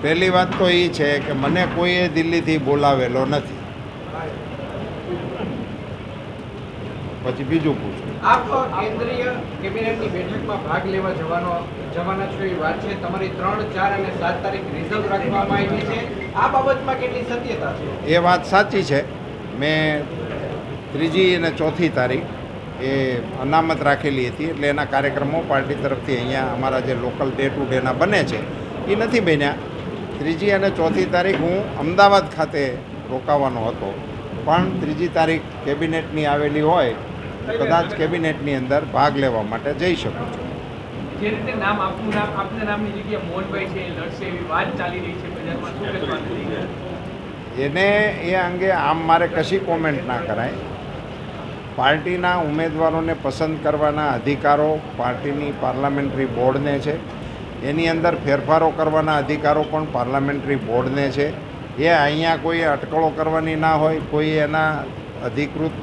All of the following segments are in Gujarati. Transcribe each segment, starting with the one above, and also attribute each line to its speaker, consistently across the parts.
Speaker 1: પહેલી વાત તો એ છે કે મને કોઈએ દિલ્હીથી બોલાવેલો નથી. પછી બીજું પૂછો.
Speaker 2: આપ કેન્દ્રીય કેબિનેટની બેઠકમાં ભાગ લેવા જવાના છો એ વાત છે. તમારી 3, 4 અને 7 તારીખ રિઝર્વ રાખવામાં આવી છે. આ બાબતમાં કેટલી સત્યતા છે?
Speaker 1: એ વાત સાચી છે. મેં 3જી અને 4થી તારીખ એ અનામત રાખેલી હતી, એટલે એના કાર્યક્રમો પાર્ટી તરફથી અહીંયા અમારા જે લોકલ ડે ટુ ડેના બને છે એ નથી બન્યા. 3જી અને 4થી તારીખ હું અમદાવાદ ખાતે રોકાવાનો હતો, પણ 3જી તારીખ કેબિનેટની આવેલી હોય કદાચ કેબિનેટની અંદર ભાગ લેવા માટે જઈ શકું છું.
Speaker 3: જે રીતે આપના નામની જગ્યાએ મોહનભાઈ છે એ લડશે એવી વાત ચાલી રહી છે બજારમાં, શું કહેશો?
Speaker 1: એને એ અંગે આમ મારે કશી કોમેન્ટ ના કરાય. પાર્ટીના ઉમેદવારોને પસંદ કરવાના અધિકારો પાર્ટીની પાર્લામેન્ટરી બોર્ડને છે. એની અંદર ફેરફારો કરવાના અધિકારો પણ પાર્લામેન્ટરી બોર્ડને છે. એ અહીંયા કોઈ અટકળો કરવાની ના હોય, કોઈ એના અધિકૃત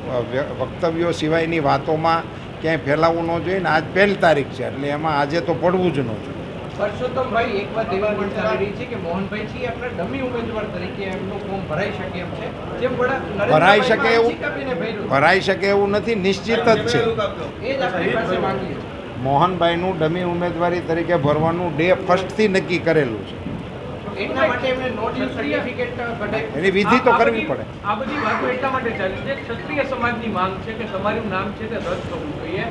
Speaker 1: વક્તવ્યો સિવાયની વાતોમાં ક્યાંય ફેલાવવું ન જોઈએ. ને આજ 1 તારીખ છે, એટલે એમાં આજે તો પડવું જ ન જોઈએ.
Speaker 2: પરસોત્તમભાઈ, એક વાત એવી પણ ચાલી રહી છે કે મોહનભાઈ છે આપણા ડમી ઉમેદવાર તરીકે એમનું ફોર્મ ભરાઈ શકે એમ છે. જેમ
Speaker 1: ભરાઈ શકે એવું નથી, નિશ્ચિત જ છે.
Speaker 2: એ જ આપણી પાસે માંગીએ છીએ.
Speaker 1: મોહનભાઈનું ડમી ઉમેદવારી તરીકે ભરવાનું ડે 1થી નક્કી કરેલું છે.
Speaker 2: એટલા માટે એમને નોટિસ સર્ટિફિકેટ કઢાવી,
Speaker 1: એની વિધિ તો કરવી પડે.
Speaker 3: આ બધી વાતો એટલા માટે ચાલી છે. ક્ષત્રિય સમાજની માંગ છે કે તમારું નામ છે તે રદ થવું જોઈએ.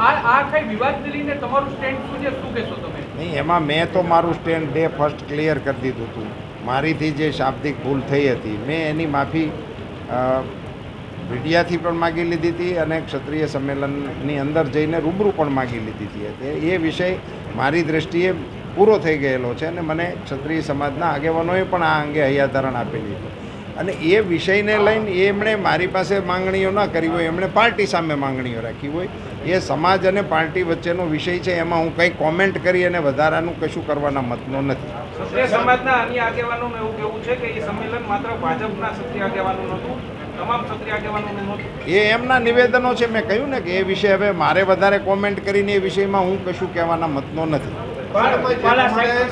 Speaker 3: આ કઈ વિવાદને લઈને તમારું સ્ટેન્ડ શું છે, શું કહેશો તમે?
Speaker 1: નહીં, એમાં મેં તો મારું સ્ટેન્ડ ડે 1 ક્લિયર કરી દીધું હતું. મારીથી જે શાબ્દિક ભૂલ થઈ હતી મેં એની માફી મીડિયાથી પણ માગી લીધી હતી અને ક્ષત્રિય સંમેલનની અંદર જઈને રૂબરૂ પણ માગી લીધી હતી. એ વિષય મારી દૃષ્ટિએ પૂરો થઈ ગયેલો છે અને મને ક્ષત્રિય સમાજના આગેવાનોએ પણ આ અંગે હૈયાધારણ આપેલી છે. અને એ વિષયને લઈને એમણે મારી પાસે માંગણીઓ ના કરી હોય, એમણે પાર્ટી સામે માંગણીઓ રાખી હોય. એ સમાજ અને પાર્ટી વચ્ચેનો વિષય છે, એમાં હું કંઈ કોમેન્ટ કરી અને વધારાનું કશું કરવાના મતનો નથી.
Speaker 3: ક્ષત્રિય સમાજના અન્ય આગેવાનોનું એવું કહેવું છે કે એ સંમેલન માત્ર ભાજપના ક્ષત્રિય આગેવાનો નહોતું, તમામ ક્ષત્રિય આગેવાનોનું નહોતું. એ
Speaker 1: એમના નિવેદનો છે. મેં કહ્યું ને કે એ વિષય હવે મારે વધારે કોમેન્ટ કરીને એ વિષયમાં હું કશું કહેવાના મતનો નથી.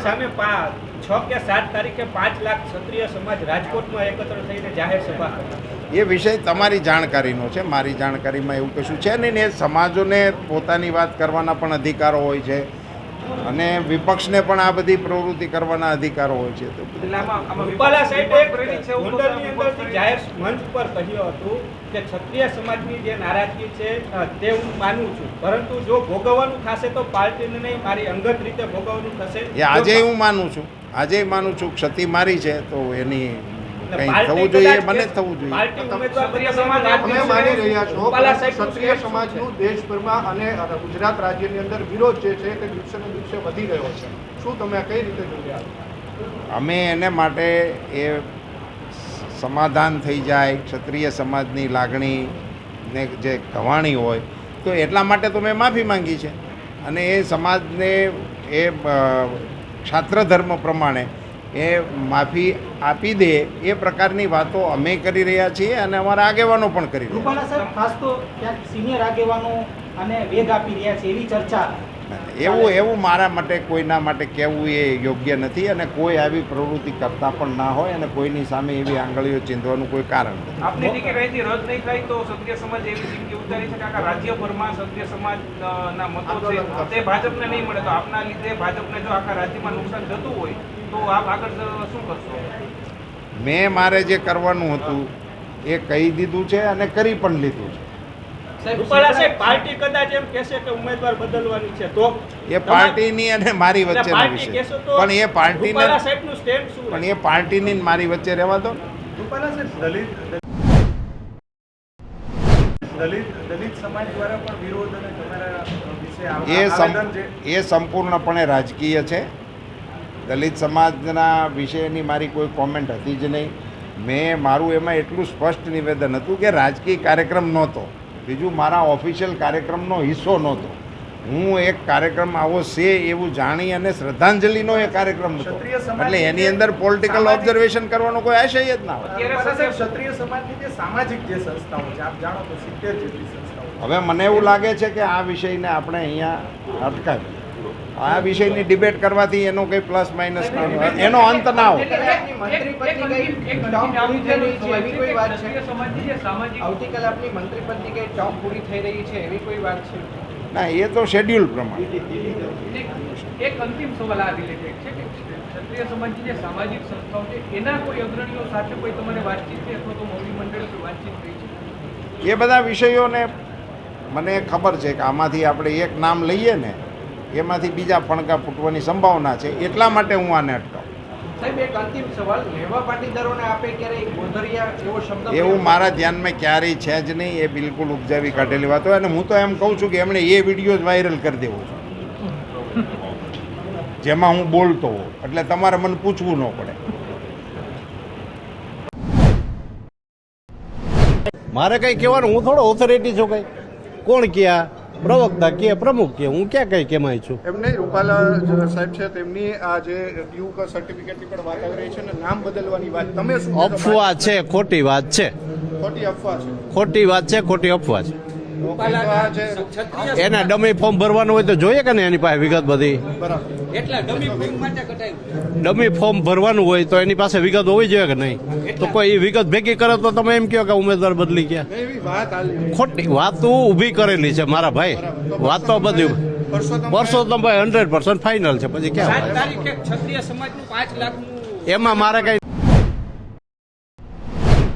Speaker 3: સામે 6 કે 7 તારીખે 5 લાખ ક્ષત્રિય સમાજ રાજકોટમાં એકત્ર થઈને જાહેર સભા કરે.
Speaker 1: એ વિષય તમારી જાણકારીનો છે, મારી જાણકારીમાં એવું કશું છે નહીં. એ સમાજોને પોતાની વાત કરવાના પણ અધિકારો હોય છે અને વિપક્ષને પણ આ બધી પ્રવૃત્તિ કરવાના અધિકારો હોય છે. તો
Speaker 3: રૂપાલા સાહેબે ગોંડલની અંદરથી જાહેર મંચ પર કહ્યું હતું કે ક્ષત્રિય સમાજની જે નારાજગી છે તે હું માનું છું, પરંતુ જો ભોગવવાનું થશે તો પાર્ટીને નહીં, મારી અંગત રીતે ભોગવવાનું થશે.
Speaker 1: એ આજે હું માનું છું, ક્ષતિ મારી છે તો એની કંઈ થવું જોઈએ, મને થવું જોઈએ.
Speaker 4: તમે માની રહ્યા છો ક્ષત્રિય સમાજનું દેશભરમાં અને ગુજરાત રાજ્યની અંદર વિરોધ જે છે તે દિવસે ને દિવસે વધી રહ્યો છે. શું તમે કઈ રીતે જોઈ?
Speaker 1: અમે એને માટે એ સમાધાન થઈ જાય, ક્ષત્રિય સમાજની લાગણીને જે કવાણી હોય તો એટલા માટે તો મેં માફી માંગી છે. અને એ સમાજને એ ક્ષાત્ર ધર્મ પ્રમાણે એ માફી આપી દે એ પ્રકારની વાતો અમે કરી રહ્યા છીએ અને અમારા આગેવાનો પણ કરી રહ્યા.
Speaker 5: રૂપાલા સાહેબ, ખાસ તો ક્યાંક સિનિયર આગેવાનો અને વેગ આપી રહ્યા છે એવી ચર્ચા.
Speaker 1: એવું મારા માટે કોઈના માટે કહેવું એ યોગ્ય નથી અને કોઈ આવી પ્રવૃત્તિ કરતા પણ ના હોય અને કોઈની સામે એવી આંગળીઓ ચીંધવાનું કોઈ કારણ નથી.
Speaker 3: આપની ટિકિટ અહીંથી રદ નહીં થાય તો ક્ષત્રિય સમાજ એવી ચીમકી ઉચ્ચારી છે કે આખા રાજ્યભરમાં ક્ષત્રિય સમાજના મતો છે તે ભાજપને નહીં મળે, તો આપના લીધે ભાજપને જો આખા રાજ્યમાં નુકસાન થતું હોય તો આપ આગળ શું કરશો?
Speaker 1: મેં મારે જે કરવાનું હતું એ કહી દીધું છે અને કરી પણ લીધું છે.
Speaker 3: રૂપાલા સાહેબ, પાર્ટી કદાચ એમ કહેશે કે ઉમેદવાર બદલવાની છે તો
Speaker 1: એ પાર્ટીની અને મારી વચ્ચેનો વિષય, પણ એ પાર્ટીને
Speaker 3: રૂપાલા સાહેબનું સ્ટેન્ડ શું?
Speaker 1: પણ એ પાર્ટીની મારી વચ્ચે રહેવા દો.
Speaker 4: રૂપાલા સાહેબ, દલિત સમાજ દ્વારા પણ વિરોધ અને તમારા વિશે
Speaker 1: એ સંપૂર્ણપણે રાજકીય છે. દલિત સમાજના વિષયની મારી કોઈ કોમેન્ટ હતી જ નહીં. મારું એમાં એટલું સ્પષ્ટ નિવેદન હતું કે રાજકીય કાર્યક્રમ નહોતો, બીજું મારા ઓફિશિયલ કાર્યક્રમનો હિસ્સો નહોતો. હું એક કાર્યક્રમ આવો છે એવું જાણી અને શ્રદ્ધાંજલિનો એ કાર્યક્રમ હતો, એટલે એની અંદર પોલિટિકલ ઓબ્ઝર્વેશન કરવાનો કોઈ આશય જ ના હોય.
Speaker 4: ક્ષત્રિય સમાજની જે સામાજિક જે સંસ્થાઓ છે, આપ જાણો તો 70 જેટલી સંસ્થાઓ.
Speaker 1: હવે મને એવું લાગે છે કે આ વિષયને આપણે અહીંયા અટકાવીએ. આ વિષયની ડિબેટ કરવાથી એનો કંઈ પ્લસ માઇનસ એનો અંત ના હોય.
Speaker 2: આવતીકાલે આપની મંત્રી પદની કઈ ટર્મ પૂરી થઈ રહી છે એવી કોઈ વાત છે? આવતીકાલે આપની મંત્રી પદની કઈ ટર્મ પૂરી થઈ રહી છે એવી કોઈ વાત છે?
Speaker 1: ના, એ તો શેડ્યુલ પ્રમાણે.
Speaker 6: એક અંતિમ સવાલ આ રિલેટેડ છે કે ક્ષત્રિય સમાજની જે સામાજિક સંસ્થાઓ છે એના કોઈ અગ્રણીઓ સાથે કોઈ તમારે વાતચીત છે અથવા તો મોવડી મંડળ કોઈ વાતચીત થઈ છે?
Speaker 1: એ બધા વિષયોને મને ખબર છે કે આમાંથી આપણે એક નામ લઈએ ને એમાંથી બીજા ફણકા ફૂટવાની સંભાવના છે, એટલા માટે હું આને અટકાવું.
Speaker 2: સાહેબ એક અંતિમ સવાલ, લેવા પાટીદારોને આપે ક્યારેય ગોધરિયા એવો શબ્દ
Speaker 1: એવું મારા ધ્યાનમાં ક્યારેય છે જ નહીં. એ બિલકુલ ઉપજાવી કાઢેલી વાત હોય અને હું તો એમ કહું છું કે એમણે એ વિડીયો જ વાયરલ કરી દેવો છે જેમાં હું બોલતો હોઉં, એટલે તમારે મને પૂછવું ન પડે.
Speaker 7: મારે કંઈ કહેવાનું, હું થોડો ઓથોરિટી છું. કંઈ કોણ ક્યાં પ્રવક્તા કે પ્રમુખ કે હું ક્યાં કંઈ કેમાય છું.
Speaker 4: એમને રૂપાલા સાહેબ છે તેમની આ જે ડ્યુ સર્ટિફિકેટની પણ વાત આવી રહી છે અને નામ બદલવાની વાત, તમે શું કહેશો?
Speaker 7: અફવા છે, ખોટી વાત છે,
Speaker 4: ખોટી અફવા છે.
Speaker 7: ખોટી વાત છે, ખોટી અફવા છે.
Speaker 4: તો આ જે
Speaker 7: એના ડમી ફોર્મ ભરવાનું હોય તો જોઈએ કે ને એની પાસે વિગત બધી.
Speaker 4: બરાબર.
Speaker 7: ડમી ફોર્મ ભરવાનું હોય તો એની પાસે વિગત હોવી જોઈએ કે નહીં? તો કોઈ એ વિગત ભેગી કરે તો તમે એમ કહો કે ઉમેદવાર બદલી ગયા.
Speaker 4: એવી વાત હાલી.
Speaker 7: ખોટી વાતો ઊભી કરેલી છે મારા ભાઈ. વાત તો બધી પરસોત્તમભાઈ 100% ફાઇનલ છે. પછી ક્યાં
Speaker 3: 7 તારીખે ક્ષત્રિય સમાજનું 5 લાખનું
Speaker 7: એમાં મારે કઈ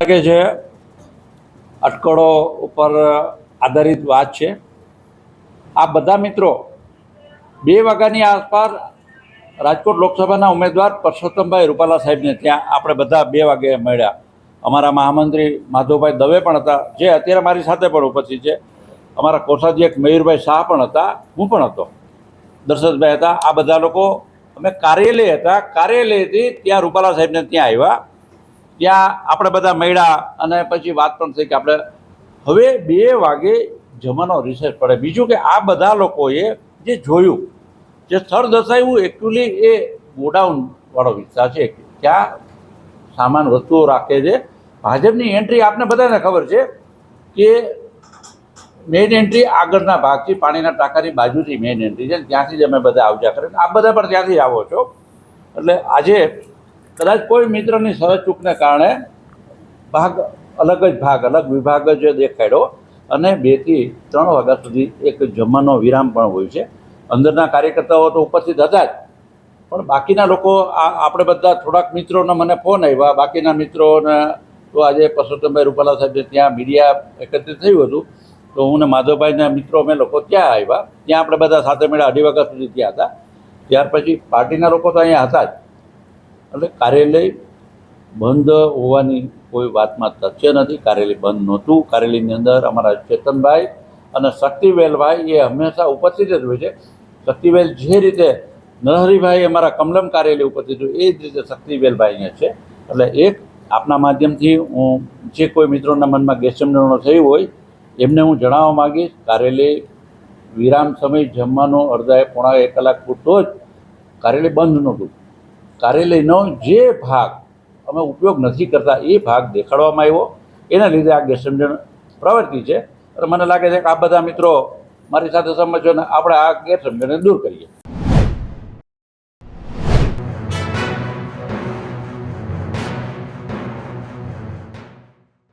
Speaker 8: લાગે છે અટકળો ઉપર આધારિત વાત છે. આ બધા મિત્રો 2 વાગ્યાની આસપાસ રાજકોટ લોકસભાના ઉમેદવાર પરસોત્તમભાઈ રૂપાલા સાહેબને ત્યાં આપણે બધા 2 વાગે મળ્યા. અમારા મહામંત્રી માધવભાઈ દવે પણ હતા, જે અત્યારે મારી સાથે પણ ઉપસ્થિત છે. અમારા કોષાધ્યક્ષ મયુરભાઈ શાહ પણ હતા, હું પણ હતો, દર્શનભાઈ હતા. આ બધા લોકો અમે કાર્યાલય હતા, કાર્યાલયથી ત્યાં રૂપાલા સાહેબને ત્યાં આવ્યા. ત્યાં આપણે બધા મળ્યા અને પછી વાત પણ થઈ કે આપણે હવે 2 વાગે જમવાનો રિસેસ પડે. બીજું કે આ બધા લોકોએ જે જોયું, જે સ્થળ દર્શાવ્યું, એકચ્યુઅલી એ ગોડાઉનવાળો વિસ્તાર છે, ત્યાં સામાન વસ્તુઓ રાખે છે. ભાજપની એન્ટ્રી આપને બધાને ખબર છે કે મેઇન એન્ટ્રી આગળના ભાગથી, પાણીના ટાંકાની બાજુથી મેઇન એન્ટ્રી છે, ત્યાંથી જ અમે બધા આવજા કરે. આપ બધા પણ ત્યાંથી આવો છો. એટલે આજે કદાચ કોઈ મિત્રની સહચૂકને કારણે અલગ વિભાગ જ દેખાડ્યો અને 2 થી 3 વાગ્યા સુધી એક જમવાનો વિરામ પણ હોય છે. અંદરના કાર્યકર્તાઓ તો ઉપસ્થિત હતા જ, પણ બાકીના લોકો આપણે બધા થોડાક મિત્રોને મને ફોન આવ્યા. બાકીના મિત્રોને તો આજે પરસોત્તમભાઈ રૂપાલા સાહેબને ત્યાં મીડિયા એકત્રિત થયું હતું, તો હું ને માધવભાઈના મિત્રો અમે લોકો ત્યાં આવ્યા. ત્યાં આપણે બધા સાથે મળ્યા, 2:30 વાગ્યા સુધી ત્યાં હતા. ત્યાર પછી પાર્ટીના લોકો તો અહીંયા હતા જ. એટલે કાર્યાલય બંધ હોવાની કોઈ વાતમાં તથ્ય નથી. કાર્યાલય બંધ નહોતું. કાર્યાલયની અંદર અમારા ચેતનભાઈ અને શક્તિવેલભાઈ એ હંમેશા ઉપસ્થિત જ હોય છે. શક્તિવેલ જે રીતે નરહરીભાઈ અમારા કમલમ કાર્યાલય ઉપસ્થિત હોય, એ જ રીતે શક્તિવેલભાઈ અહીંયા છે. એટલે એક આપના માધ્યમથી હું જે કોઈ મિત્રોના મનમાં ગેરસમજણો થઈ હોય એમને હું જણાવવા માગીશ, કાર્યાલય વિરામ સમય જમવાનો અડધા પોણા 1 કલાક પૂરતો જ કાર્યાલય બંધ નહોતું. કાર્યાલયનો જે ભાગ અમે ઉપયોગ નથી કરતા એ ભાગ દેખાડવામાં આવ્યો, એના લીધે આ ગેરસમજણ પ્રવૃત્તિ છે. અને મને લાગે છે કે આ બધા મિત્રો મારી સાથે સમજો ને આપણે આ ગેરસમજણને દૂર કરીએ.